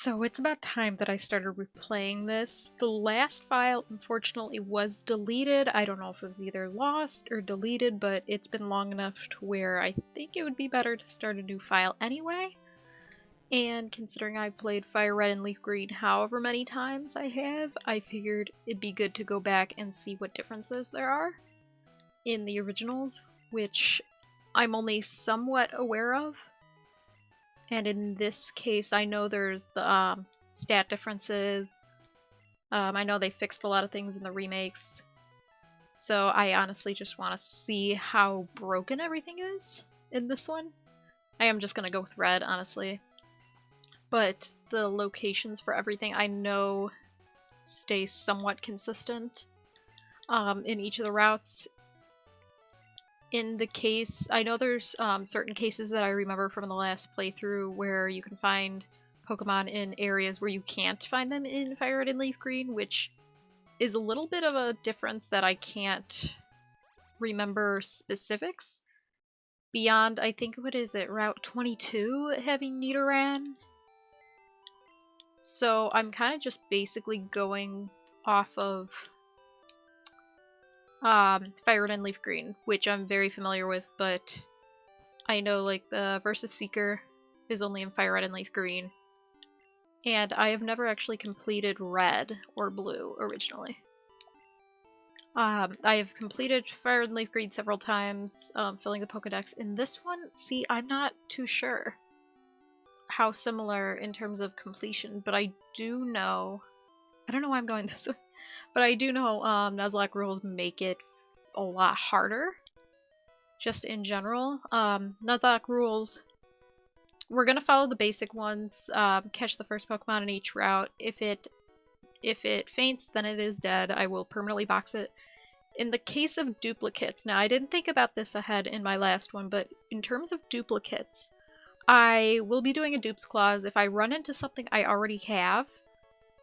So it's about time that I started replaying this. The last file, unfortunately, was deleted. I don't know if it was either lost or deleted, but it's been long enough to where I think it would be better to start a new file anyway. And considering I played Fire Red and Leaf Green however many times I have, I figured it'd be good to go back and see what differences there are in the originals, which I'm only somewhat aware of. And in this case, I know there's the stat differences. I know they fixed a lot of things in the remakes. So I honestly just want to see how broken everything is in this one. I am just going to go with red, honestly. But the locations for everything I know stay somewhat consistent in each of the routes. In the case, I know there's certain cases that I remember from the last playthrough where you can find Pokemon in areas where you can't find them in Fire Red and Leaf Green, which is a little bit of a difference that I can't remember specifics. Beyond, I think, what is it, Route 22 having Nidoran? So I'm kind of just basically going off of Fire Red and Leaf Green, which I'm very familiar with, but I know like the Versus Seeker is only in Fire Red and Leaf Green, and I have never actually completed Red or Blue originally. I have completed Fire Red and Leaf Green several times, filling the Pokedex. In this one, see, I'm not too sure how similar in terms of completion, but I do know, I don't know why I'm going this way, but I do know Nuzlocke rules make it a lot harder, just in general. Nuzlocke rules, we're gonna follow the basic ones, catch the first Pokemon in each route. If it faints, then it is dead. I will permanently box it. In the case of duplicates, now I didn't think about this ahead in my last one, but in terms of duplicates, I will be doing a dupes clause. If I run into something I already have,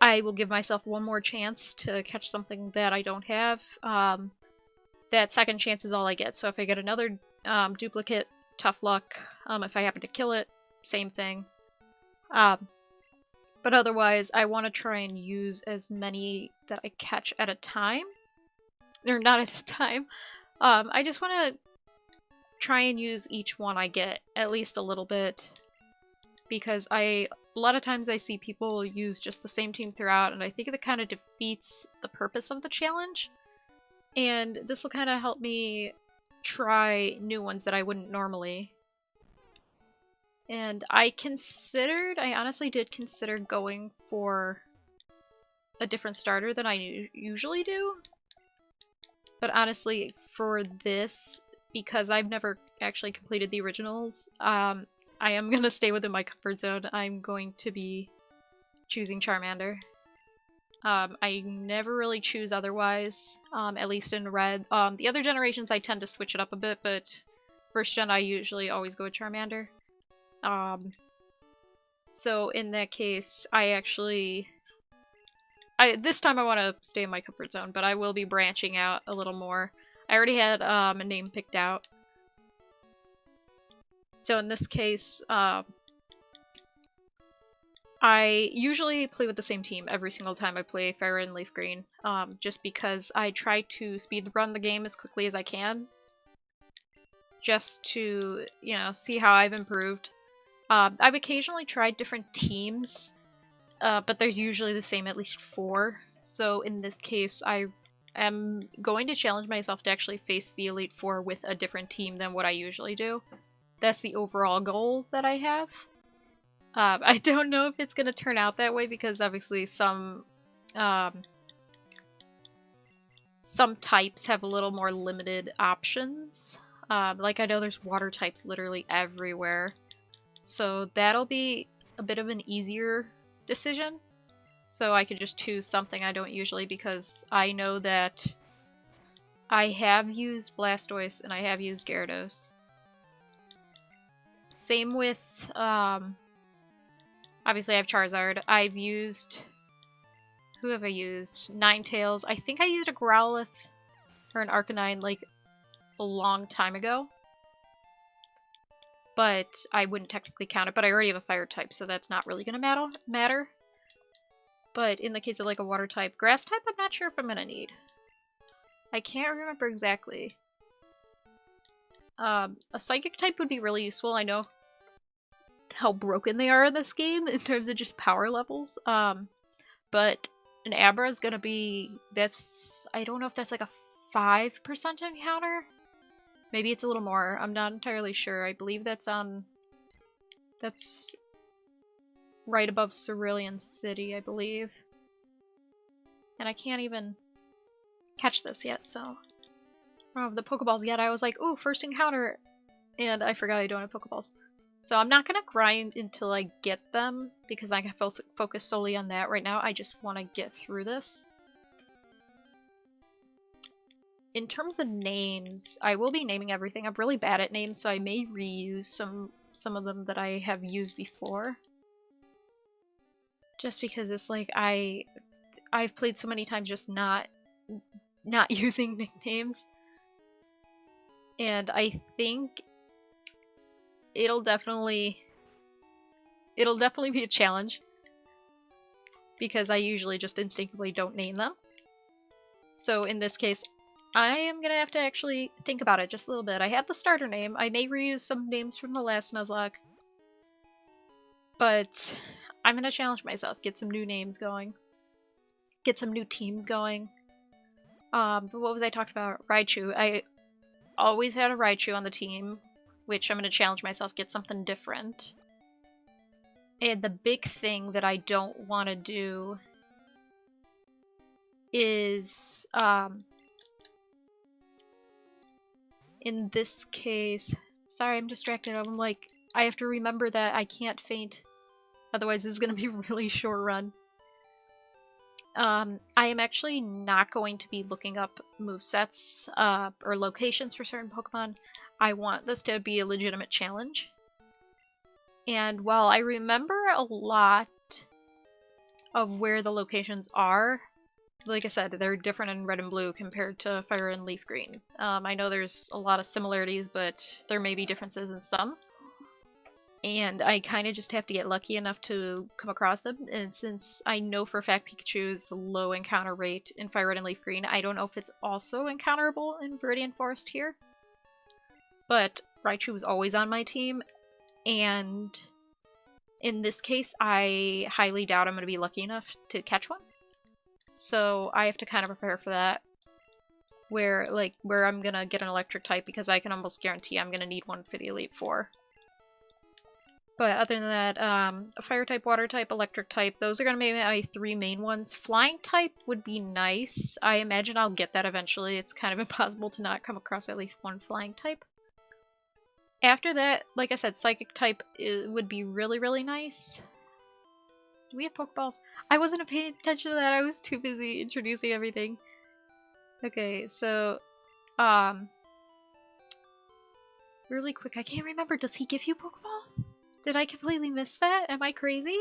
I will give myself one more chance to catch something that I don't have. That second chance is all I get. So if I get another duplicate, tough luck. If I happen to kill it, same thing. But otherwise, I want to try and use as many that I catch at a time. Or not at a time. I just want to try and use each one I get at least a little bit. Because a lot of times I see people use just the same team throughout, and I think that kind of defeats the purpose of the challenge. And this will kind of help me try new ones that I wouldn't normally. And I honestly did consider going for a different starter than I usually do. But honestly, for this, because I've never actually completed the originals, I am going to stay within my comfort zone. I'm going to be choosing Charmander. I never really choose otherwise, at least in Red. The other generations I tend to switch it up a bit, but first gen I usually always go with Charmander. So in that case, this time I want to stay in my comfort zone, but I will be branching out a little more. I already had a name picked out. So in this case, I usually play with the same team every single time I play Fire Red and Leaf Green, just because I try to speedrun the game as quickly as I can, just to, you know, see how I've improved. I've occasionally tried different teams, but there's usually the same at least 4, so in this case I am going to challenge myself to actually face the Elite Four with a different team than what I usually do. That's the overall goal that I have. I don't know if it's going to turn out that way because obviously some types have a little more limited options. Like I know there's water types literally everywhere. So that'll be a bit of an easier decision. So I could just choose something I don't usually, because I know that I have used Blastoise and I have used Gyarados. Same with, obviously I have Charizard. I've used, who have I used? Ninetales. I think I used a Growlithe or an Arcanine like a long time ago. but I wouldn't technically count it, but I already have a fire type, so that's not really going to matter. But in the case of like a water type, grass type, I'm not sure if I'm going to need. I can't remember exactly. A psychic type would be really useful. I know how broken they are in this game in terms of just power levels. But an Abra is going to be, I don't know if that's like a 5% encounter. Maybe it's a little more. I'm not entirely sure. I believe that's right above Cerulean City, I believe. And I can't even catch this yet, so I don't have the Pokeballs yet. I was like, ooh, first encounter, and I forgot I don't have Pokeballs. So I'm not gonna grind until I get them, because I can focus solely on that right now. I just want to get through this. In terms of names, I will be naming everything. I'm really bad at names, so I may reuse some of them that I have used before. Just because it's like I've played so many times just not using nicknames. And I think it'll definitely be a challenge, because I usually just instinctively don't name them. So in this case, I am gonna have to actually think about it just a little bit. I have the starter name. I may reuse some names from the last Nuzlocke, but I'm gonna challenge myself, get some new names going, get some new teams going. But what was I talking about? Raichu. I always had a Raichu on the team, which I'm gonna challenge myself, get something different. And the big thing that I don't want to do is, in this case, sorry, I'm distracted. I'm like, I have to remember that I can't faint. Otherwise, this is going to be a really short run. I am actually not going to be looking up movesets or locations for certain Pokemon. I want this to be a legitimate challenge. And while I remember a lot of where the locations are, like I said, they're different in Red and Blue compared to Fire and Leaf Green. I know there's a lot of similarities, but there may be differences in some. And I kind of just have to get lucky enough to come across them. And since I know for a fact Pikachu is low encounter rate in Fire Red and Leaf Green, I don't know if it's also encounterable in Viridian Forest here. But Raichu was always on my team, and in this case, I highly doubt I'm going to be lucky enough to catch one. So I have to kind of prepare for that, where I'm going to get an electric type, because I can almost guarantee I'm going to need one for the Elite Four. But other than that, a fire type, water type, electric type, those are going to be my three main ones. Flying type would be nice. I imagine I'll get that eventually. It's kind of impossible to not come across at least one flying type. After that, like I said, psychic type would be really, really nice. Do we have Pokeballs? I wasn't paying attention to that. I was too busy introducing everything. Okay, so, really quick, I can't remember. Does he give you Pokeballs? Did I completely miss that? Am I crazy?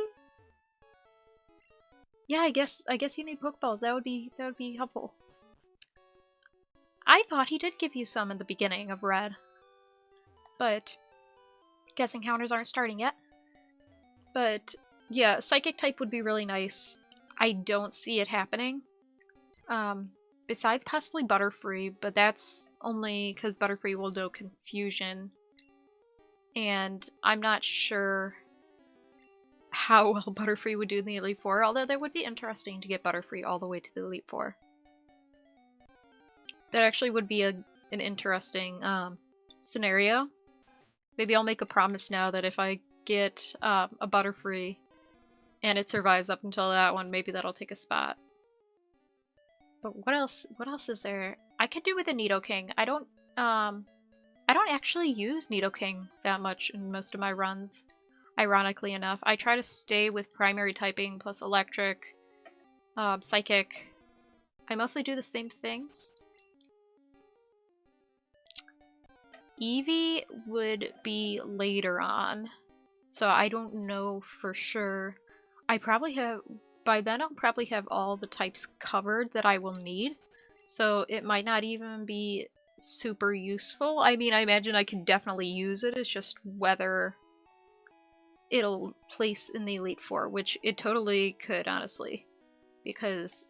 Yeah, I guess you need Pokeballs. That would be helpful. I thought he did give you some in the beginning of Red. But guess encounters aren't starting yet. But yeah, psychic type would be really nice. I don't see it happening. Besides possibly Butterfree, but that's only because Butterfree will know Confusion. And I'm not sure how well Butterfree would do in the Elite Four, although that would be interesting to get Butterfree all the way to the Elite Four. That actually would be an interesting scenario. Maybe I'll make a promise now that if I get a Butterfree and it survives up until that one, maybe that'll take a spot. But what else is there? I could do with a Nidoking. I don't actually use Nidoking that much in most of my runs, ironically enough. I try to stay with primary typing plus electric, psychic. I mostly do the same things. Eevee would be later on, so I don't know for sure. By then I'll probably have all the types covered that I will need, so it might not even be super useful. I mean, I imagine I can definitely use it, it's just whether it'll place in the Elite Four, which it totally could, honestly. Because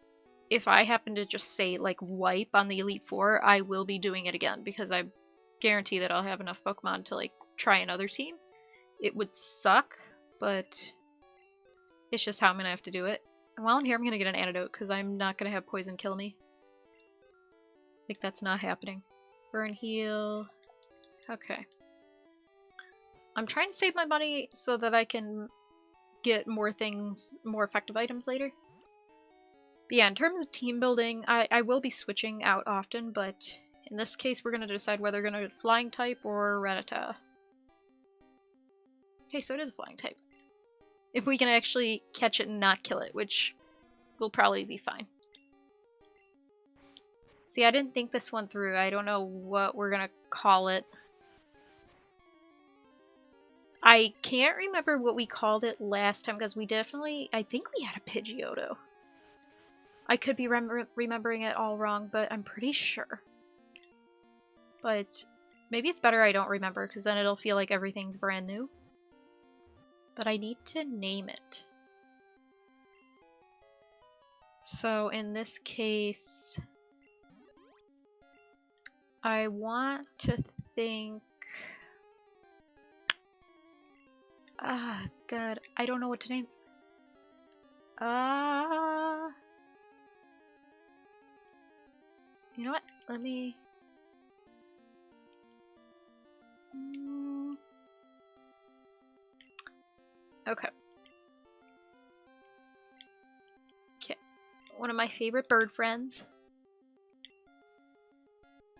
if I happen to just say, like, wipe on the Elite Four, I will be doing it again, because I guarantee that I'll have enough Pokemon to, like, try another team. It would suck, but it's just how I'm gonna have to do it. And while I'm here, I'm gonna get an antidote, because I'm not gonna have poison kill me. Like, that's not happening. Burn, heal. Okay. I'm trying to save my money so that I can get more things, more effective items later. But yeah, in terms of team building, I will be switching out often, but in this case we're going to decide whether we're going to go flying type or Rattata. Okay, so it is a flying type. If we can actually catch it and not kill it, which will probably be fine. See, I didn't think this one through. I don't know what we're going to call it. I can't remember what we called it last time, because we definitely... I think we had a Pidgeotto. I could be remembering it all wrong, but I'm pretty sure. But maybe it's better I don't remember, because then it'll feel like everything's brand new. But I need to name it. So in this case... I want to think... Ah, God, I don't know what to name. You know what? Let me... Okay. Okay. One of my favorite bird friends.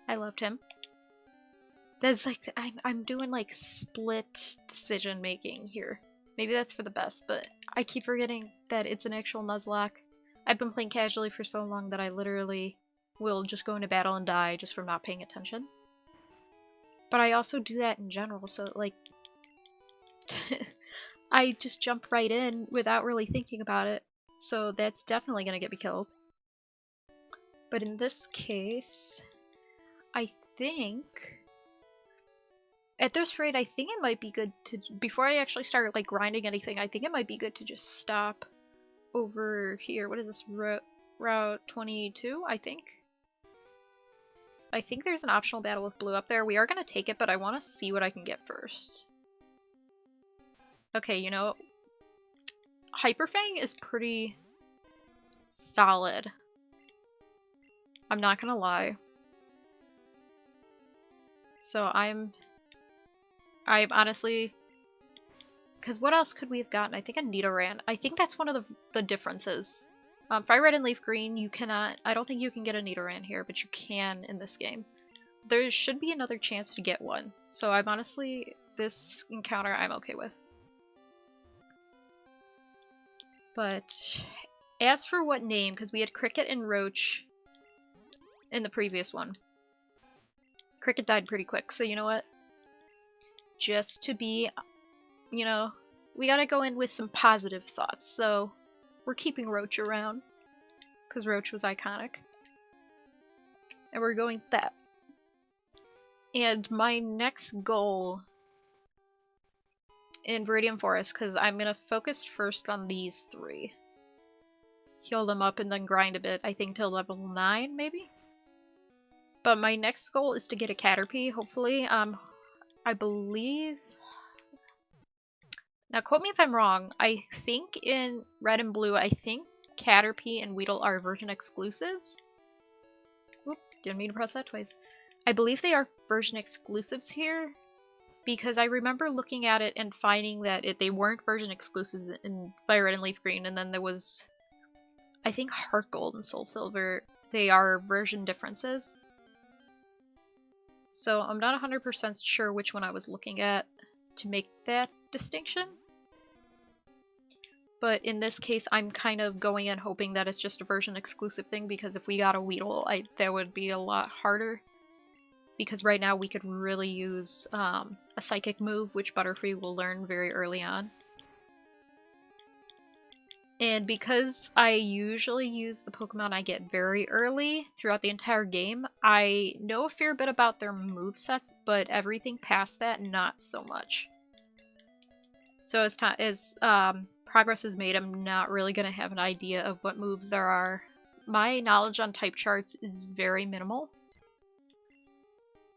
I loved him. There's like, I'm doing like split decision making here. Maybe that's for the best, but I keep forgetting that it's an actual Nuzlocke. I've been playing casually for so long that I literally will just go into battle and die just from not paying attention. But I also do that in general, so like, I just jump right in without really thinking about it. So that's definitely gonna get me killed. But in this case, I think... At this rate, I think it might be good to, before I actually start like grinding anything, I think it might be good to just stop over here. What is this? Route 22, I think? I think there's an optional battle with blue up there. We are going to take it, but I want to see what I can get first. Okay, you know, Hyper Fang is pretty solid. I'm not going to lie. So I'm honestly... Because what else could we have gotten? I think a Nidoran. I think that's one of the differences. Fire Red and Leaf Green, you cannot... I don't think you can get a Nidoran here, but you can in this game. There should be another chance to get one. So I'm honestly... This encounter I'm okay with. But as for what name, because we had Cricket and Roach in the previous one. Cricket died pretty quick, so you know what? Just to be, you know, we gotta go in with some positive thoughts, so we're keeping Roach around, because Roach was iconic. And we're going with that. And my next goal in Viridian Forest, because I'm gonna focus first on these three. Heal them up and then grind a bit, I think till level 9, maybe? But my next goal is to get a Caterpie, hopefully. I believe... Now, quote me if I'm wrong. I think in Red and Blue, I think Caterpie and Weedle are version exclusives. Oop, didn't mean to press that twice. I believe they are version exclusives here, because I remember looking at it and finding that they weren't version exclusives in Fire Red and Leaf Green, and then there was, I think, Heart Gold and Soul Silver. They are version differences. So I'm not 100% sure which one I was looking at to make that distinction. But in this case, I'm kind of going in hoping that it's just a version exclusive thing, because if we got a Weedle, that would be a lot harder. Because right now we could really use a Psychic move, which Butterfree will learn very early on. And because I usually use the Pokemon I get very early throughout the entire game, I know a fair bit about their movesets, but everything past that, not so much. So as progress is made, I'm not really going to have an idea of what moves there are. My knowledge on type charts is very minimal,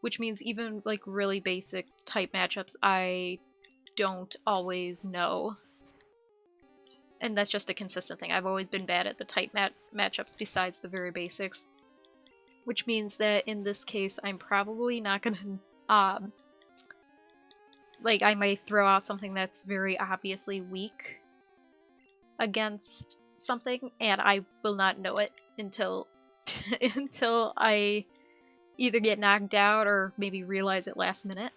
which means even like really basic type matchups I don't always know. And that's just a consistent thing. I've always been bad at the type matchups besides the very basics. Which means that in this case, I'm probably not gonna, like, I might throw out something that's very obviously weak against something, and I will not know it until until I either get knocked out or maybe realize it last minute.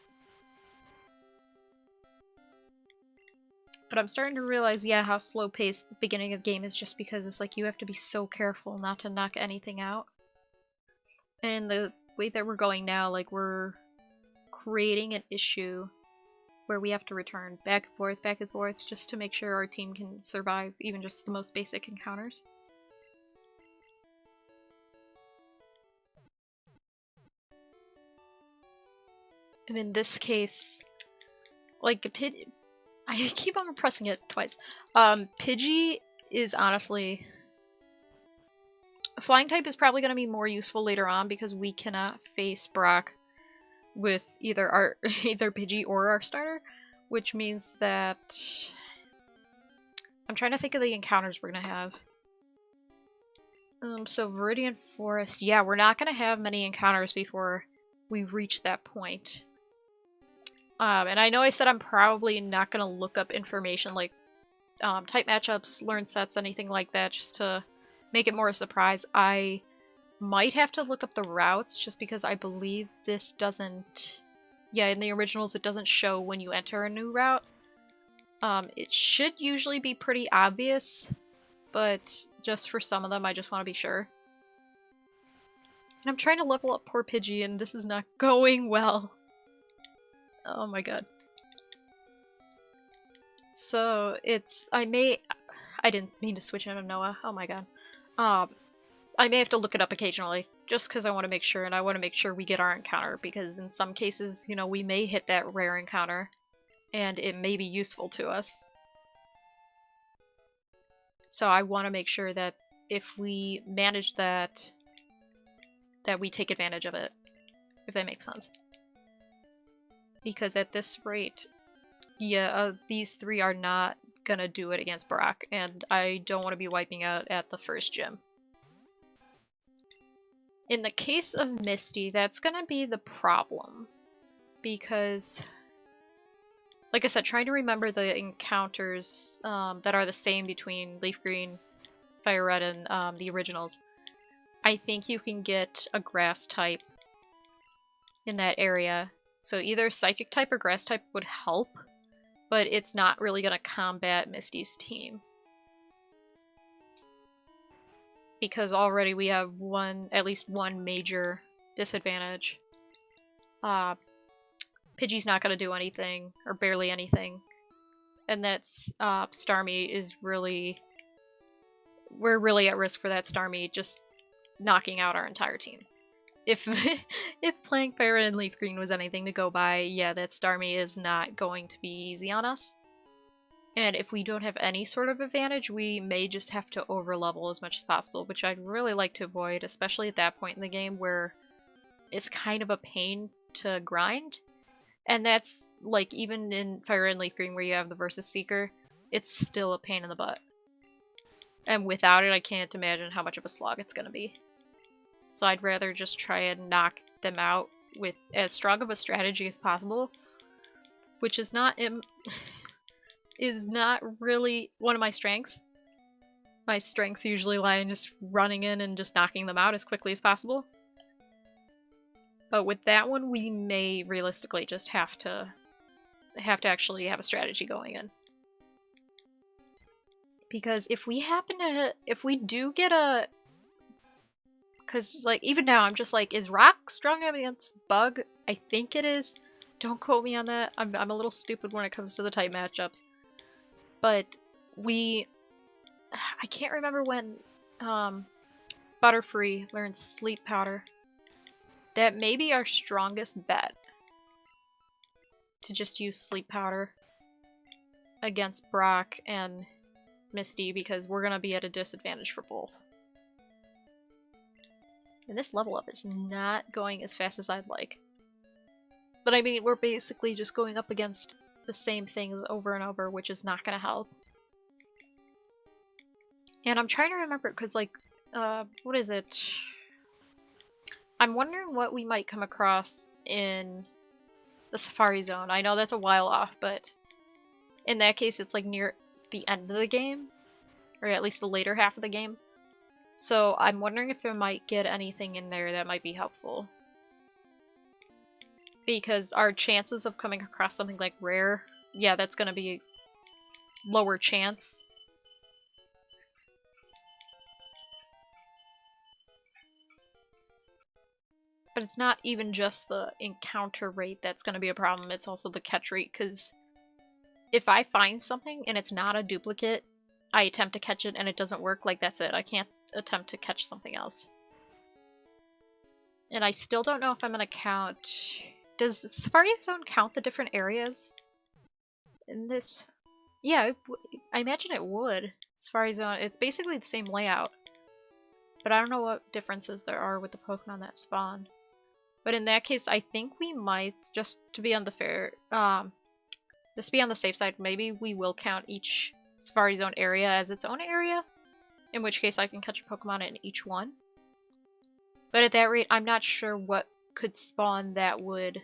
But I'm starting to realize, yeah, how slow-paced the beginning of the game is, just because it's like you have to be so careful not to knock anything out. And in the way that we're going now, like, we're creating an issue where we have to return back and forth, just to make sure our team can survive even just the most basic encounters. And in this case, like, I keep on pressing it twice. Pidgey is honestly... Flying type is probably going to be more useful later on because we cannot face Brock with either Pidgey or our starter, which means that... I'm trying to think of the encounters we're going to have. So Viridian Forest, yeah, we're not going to have many encounters before we reach that point. And I know I said I'm probably not going to look up information like type matchups, learn sets, anything like that, just to make it more a surprise. I might have to look up the routes, just because I believe this doesn't... Yeah, in the originals it doesn't show when you enter a new route. It should usually be pretty obvious, but just for some of them I just want to be sure. And I'm trying to level up poor Pidgey and this is not going well. Oh my god. So it's... I didn't mean to switch out of Noah. Oh my god. I may have to look it up occasionally, just because I want to make sure, and I want to make sure we get our encounter, because in some cases, you know, we may hit that rare encounter, and it may be useful to us. So I want to make sure that if we manage that, that we take advantage of it, if that makes sense. Because at this rate, yeah, these three are not gonna do it against Brock, and I don't want to be wiping out at the first gym. In the case of Misty, that's gonna be the problem. Because, like I said, trying to remember the encounters that are the same between Leaf Green, Fire Red, and the originals. I think you can get a grass type in that area. So either Psychic type or Grass type would help, but it's not really going to combat Misty's team. Because already we have at least one major disadvantage. Pidgey's not going to do anything, or barely anything. And that's, Starmie is really... We're really at risk for that Starmie just knocking out our entire team. If playing Fire Red and Leaf Green was anything to go by, yeah, that Starmie is not going to be easy on us. And if we don't have any sort of advantage, we may just have to overlevel as much as possible, which I'd really like to avoid, especially at that point in the game where it's kind of a pain to grind. And that's, like, even in Fire Red and Leaf Green where you have the Versus Seeker, it's still a pain in the butt. And without it, I can't imagine how much of a slog it's gonna be. So I'd rather just try and knock them out with as strong of a strategy as possible, which is not really one of my strengths. My strengths usually lie in just running in and just knocking them out as quickly as possible. But with that one, we may realistically just have to actually have a strategy going in. Because if we do get a... Because, like, even now, I'm just like, is Rock strong against Bug? I think it is. Don't quote me on that. I'm a little stupid when it comes to the type matchups. But I can't remember when Butterfree learns Sleep Powder. That may be our strongest bet. To just use Sleep Powder against Brock and Misty, because we're gonna be at a disadvantage for both. And this level up is not going as fast as I'd like. But I mean, we're basically just going up against the same things over and over, which is not gonna help. And I'm trying to remember, because like, what is it? I'm wondering what we might come across in the Safari Zone. I know that's a while off, but in that case it's like near the end of the game, or at least the later half of the game. So I'm wondering if I might get anything in there that might be helpful. Because our chances of coming across something like rare, yeah, that's gonna be lower chance. But it's not even just the encounter rate that's going to be a problem, it's also the catch rate, because if I find something and it's not a duplicate, I attempt to catch it and it doesn't work, like that's it. I can't attempt to catch something else. And I still don't know if I'm going to count... Does Safari Zone count the different areas in this? Yeah, I imagine it would. Safari Zone, it's basically the same layout. But I don't know what differences there are with the Pokemon that spawn. But in that case, I think we might, just to be on the just be on the safe side, maybe we will count each Safari Zone area as its own area, in which case I can catch a Pokemon in each one. But at that rate, I'm not sure what could spawn that would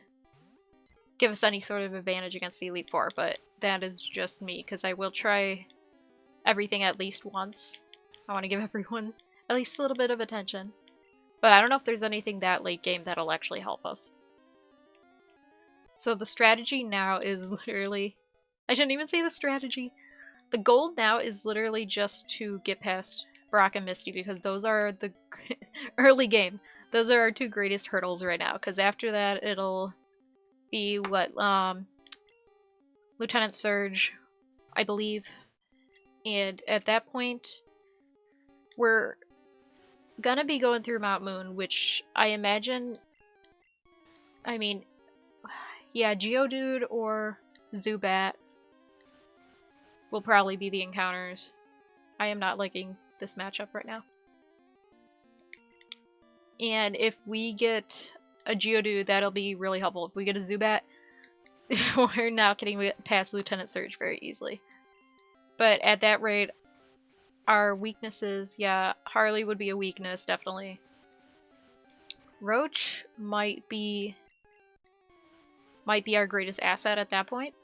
give us any sort of advantage against the Elite Four, but that is just me, because I will try everything at least once. I want to give everyone at least a little bit of attention. But I don't know if there's anything that late game that'll actually help us. So the strategy now is literally... I shouldn't even say the strategy. The goal now is literally just to get past Brock and Misty, because those are the early game. Those are our two greatest hurdles right now, because after that it'll be what, Lieutenant Surge, I believe. And at that point, we're gonna be going through Mount Moon, which I imagine, I mean, yeah, Geodude or Zubat will probably be the encounters. I am not liking this matchup right now. And if we get a Geodude, that'll be really helpful. If we get a Zubat, we're not getting past Lieutenant Surge very easily. But at that rate, our weaknesses, yeah, Harley would be a weakness, definitely. Roach might be our greatest asset at that point.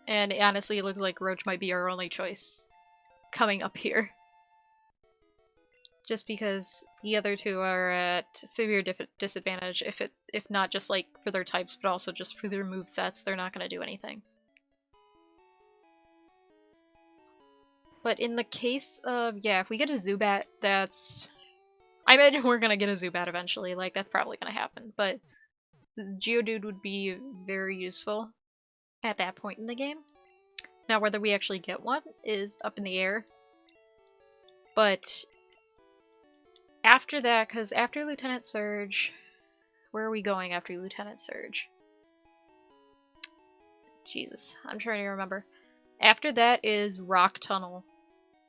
And honestly, it looks like Roach might be our only choice coming up here. Just because the other two are at severe disadvantage, if not just like for their types, but also just for their movesets, they're not going to do anything. But in the case of, yeah, if we get a Zubat, that's... I imagine we're gonna get a Zubat eventually, like, that's probably gonna happen, but Geodude would be very useful at that point in the game. Now, whether we actually get one is up in the air. But after that, because after Lieutenant Surge... Where are we going after Lieutenant Surge? Jesus, I'm trying to remember. After that is Rock Tunnel.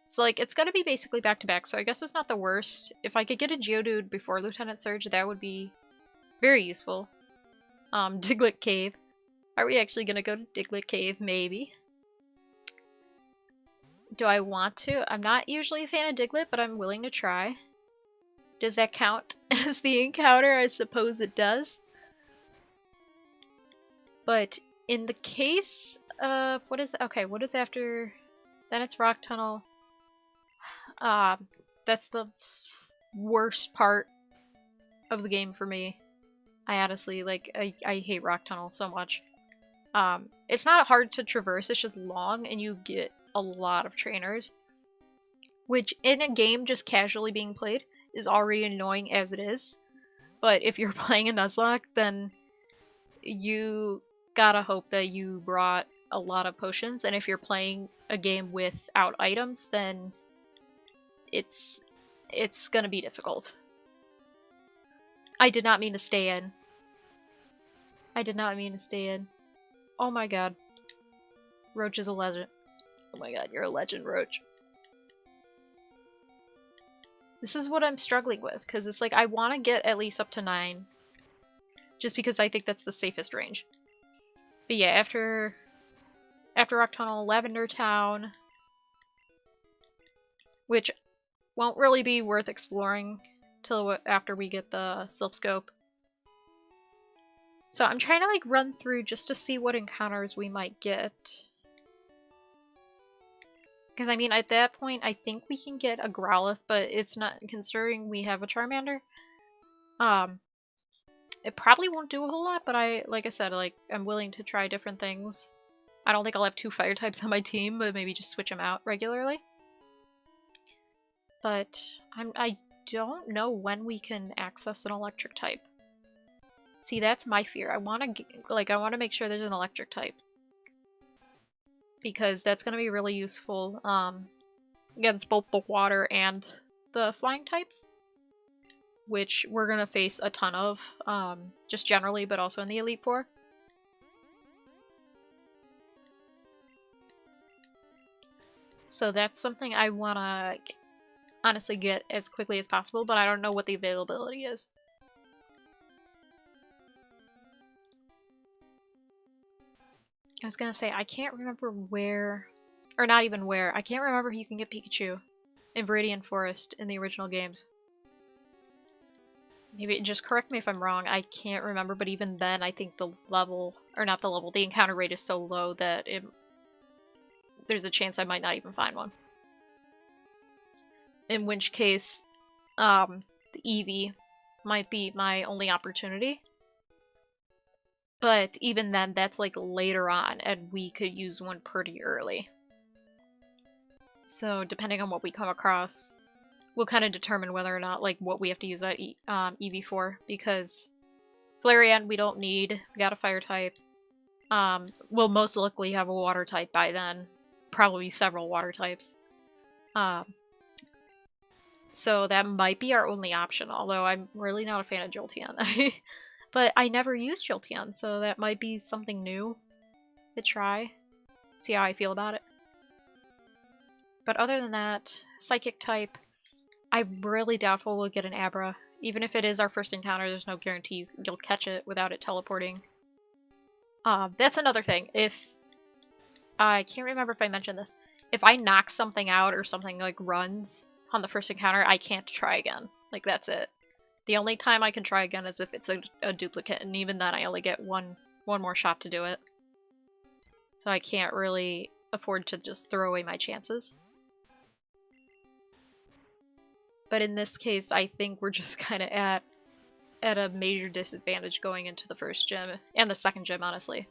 So, like, it's gonna be basically back-to-back, so I guess it's not the worst. If I could get a Geodude before Lieutenant Surge, that would be very useful. Diglett Cave. Are we actually gonna go to Diglett Cave? Maybe. Do I want to? I'm not usually a fan of Diglett, but I'm willing to try. Does that count as the encounter? I suppose it does. But in the case of... What is... Okay, what is after... Then it's Rock Tunnel. That's the worst part of the game for me. I honestly, like, I hate Rock Tunnel so much. It's not hard to traverse, it's just long, and you get a lot of trainers. Which, in a game just casually being played, is already annoying as it is. But if you're playing a Nuzlocke, then you gotta hope that you brought a lot of potions, and if you're playing a game without items, then it's gonna be difficult. I did not mean to stay in. I did not mean to stay in. Oh my god. Roach is a legend. Oh my god, you're a legend, Roach. This is what I'm struggling with, because it's like I want to get at least up to 9. Just because I think that's the safest range. But yeah, after Rock Tunnel, Lavender Town, which won't really be worth exploring till after we get the Sylph Scope. So I'm trying to like run through just to see what encounters we might get. Because I mean, at that point, I think we can get a Growlithe, but it's not, considering we have a Charmander. It probably won't do a whole lot, but like I said, like, I'm willing to try different things. I don't think I'll have 2 fire types on my team, but maybe just switch them out regularly. But I don't know when we can access an electric type. See, that's my fear. I want to make sure there's an electric type. Because that's going to be really useful against both the water and the flying types. Which we're going to face a ton of, just generally, but also in the Elite Four. So that's something I want to honestly get as quickly as possible, but I don't know what the availability is. I was going to say, I can't remember where, or not even where, I can't remember if you can get Pikachu in Viridian Forest in the original games. Maybe, just correct me if I'm wrong, I can't remember, but even then I think the level, or not the level, the encounter rate is so low that there's a chance I might not even find one. In which case, the Eevee might be my only opportunity. But even then, that's like later on, and we could use one pretty early. So depending on what we come across, we'll kind of determine whether or not, like, what we have to use that Eevee for, because Flareon we don't need, we got a fire type. We'll most likely have a water type by then, probably several water types. So that might be our only option, although I'm really not a fan of Jolteon. But I never used Jolteon, so that might be something new to try. See how I feel about it. But other than that, Psychic type, I'm really doubtful we'll get an Abra. Even if it is our first encounter, there's no guarantee you'll catch it without it teleporting. That's another thing. I can't remember if I mentioned this. If I knock something out or something like runs on the first encounter, I can't try again. Like, that's it. The only time I can try again is if it's a duplicate, and even then I only get one more shot to do it. So I can't really afford to just throw away my chances. But in this case, I think we're just kind of at a major disadvantage going into the first gym, and the second gym, honestly.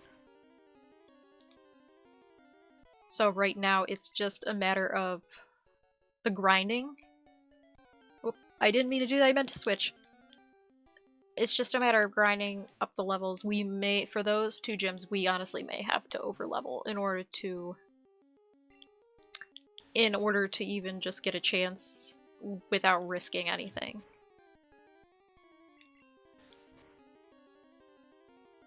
So right now, it's just a matter of the grinding. Oop, I didn't mean to do that, I meant to switch. It's just a matter of grinding up the levels. We may, for those 2 gyms, we honestly may have to overlevel in order to even just get a chance without risking anything.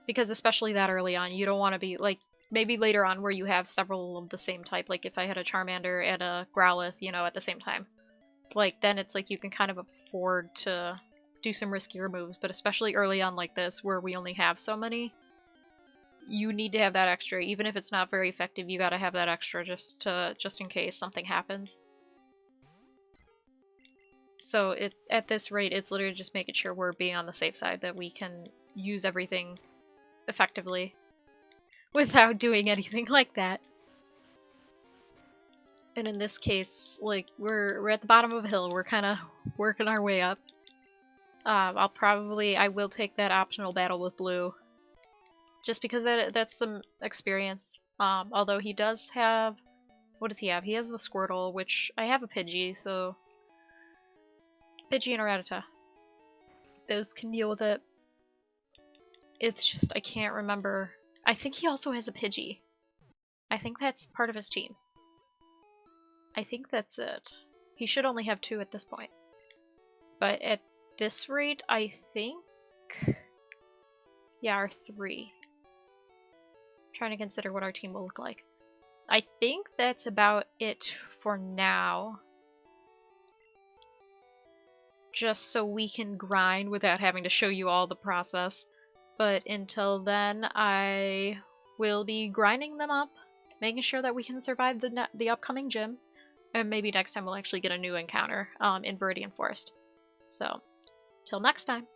Because especially that early on, you don't want to be, like, maybe later on where you have several of the same type, like if I had a Charmander and a Growlithe, you know, at the same time. Like, then it's like you can kind of afford to do some riskier moves, but especially early on like this, where we only have so many, you need to have that extra. Even if it's not very effective, you gotta have that extra just in case something happens. So at this rate, it's literally just making sure we're being on the safe side, that we can use everything effectively without doing anything like that. And in this case, like, we're at the bottom of a hill, we're kind of working our way up. I will take that optional battle with Blue, just because that's some experience. Although he does have, what does he have? He has the Squirtle, which I have a Pidgey, so Pidgey and a Rattata. Those can deal with it. It's just, I can't remember. I think he also has a Pidgey. I think that's part of his team. I think that's it. He should only have 2 at this point. But at this rate, I think... yeah, our 3. Trying to consider what our team will look like. I think that's about it for now. Just so we can grind without having to show you all the process. But until then, I will be grinding them up, making sure that we can survive the upcoming gym, and maybe next time we'll actually get a new encounter in Viridian Forest. So, till next time.